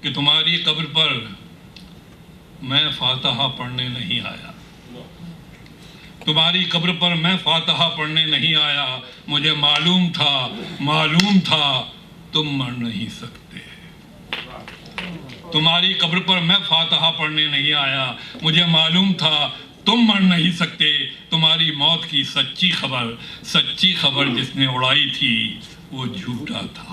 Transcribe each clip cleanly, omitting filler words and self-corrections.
کہ تمہاری قبر پر میں فاتحہ پڑھنے نہیں آیا، تمہاری قبر پر میں فاتحہ پڑھنے نہیں آیا، مجھے معلوم تھا تم مر نہیں سکتے۔ تمہاری قبر پر میں فاتحہ پڑھنے نہیں آیا، مجھے معلوم تھا تم مر نہیں سکتے۔ تمہاری موت کی سچی خبر جس نے اڑائی تھی وہ جھوٹا تھا۔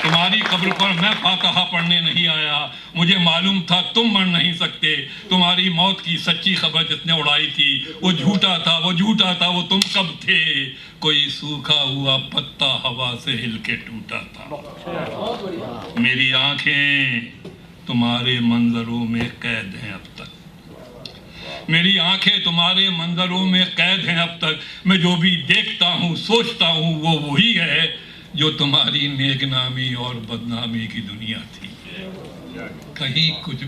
تمہاری قبر پر میں فاتحہ پڑھنے نہیں آیا، مجھے معلوم تھا تم مر نہیں سکتے۔ تمہاری موت کی سچی خبر جس نے اڑائی تھی وہ جھوٹا تھا، وہ تم کب تھے؟ کوئی سوکھا ہوا پتا ہوا سے ہل کے ٹوٹا تھا۔ میری آنکھیں تمہارے منظروں میں قید ہیں اب تک، میری آنکھیں تمہارے منظروں میں قید ہیں اب تک۔ میں جو بھی دیکھتا ہوں سوچتا ہوں وہ وہی ہے جو تمہاری نیک نامی اور بدنامی کی دنیا تھی۔ کہیں کچھ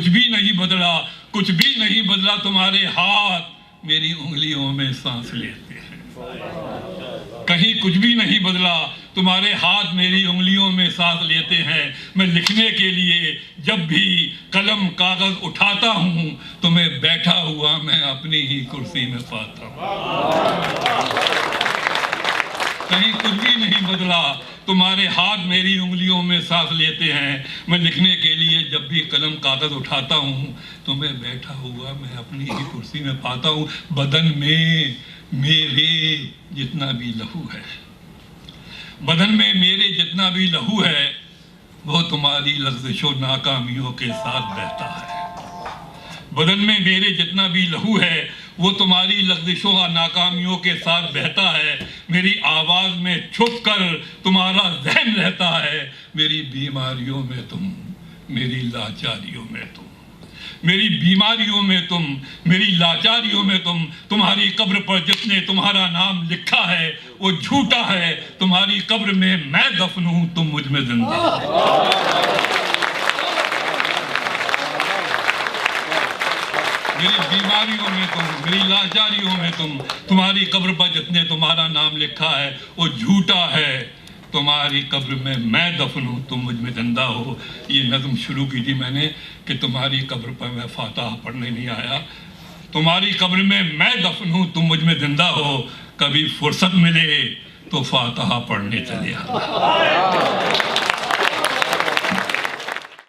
بھی نہیں بدلا، کچھ بھی نہیں بدلا۔ تمہارے ہاتھ میری انگلیوں میں سانس لیتے ہیں، کہیں کچھ بھی نہیں بدلا۔ تمہارے ہاتھ میری انگلیوں میں سانس لیتے ہیں۔ میں لکھنے کے لیے جب بھی قلم کاغذ اٹھاتا ہوں تمہیں بیٹھا ہوا میں اپنی ہی کرسی میں پاتا ہوں۔ کہیں کچھ بھی نہیں بدلا، تمہارے ہاتھ میری انگلیوں میں سانس لیتے ہیں۔ میں لکھنے کے لیے جب بھی قلم کاغذ اٹھاتا ہوں تمہیں بیٹھا ہوا میں اپنی ہی کرسی میں پاتا ہوں۔ بدن میں میرے جتنا بھی لہو ہے، بدن میں میرے جتنا بھی لہو ہے وہ تمہاری لغزش و ناکامیوں کے ساتھ بہتا ہے۔ بدن میں میرے جتنا بھی لہو ہے وہ تمہاری لغزشوں اور ناکامیوں کے ساتھ بہتا ہے۔ میری آواز میں چھپ کر تمہارا ذہن رہتا ہے۔ میری بیماریوں میں تم، میری لاچاریوں میں تم، میری بیماریوں میں تم، میری لاچاریوں میں تم۔ تمہاری قبر پر جس نے تمہارا نام لکھا ہے وہ جھوٹا ہے۔ تمہاری قبر میں میں دفن ہوں، تم مجھ میں زندہ ہو۔ میری بیماریوں میں تم، میری لاچاریوں میں تم۔ تمہاری قبر پر جس نے تمہارا نام لکھا ہے وہ جھوٹا ہے۔ تمہاری قبر میں میں دفن ہوں، تم مجھ میں زندہ ہو۔ یہ نظم شروع کی تھی میں نے کہ تمہاری قبر پر میں فاتحہ پڑھنے نہیں آیا، تمہاری قبر میں میں دفن ہوں، تم مجھ میں زندہ ہو۔ کبھی فرصت ملے تو فاتحہ پڑھنے چلے آنا۔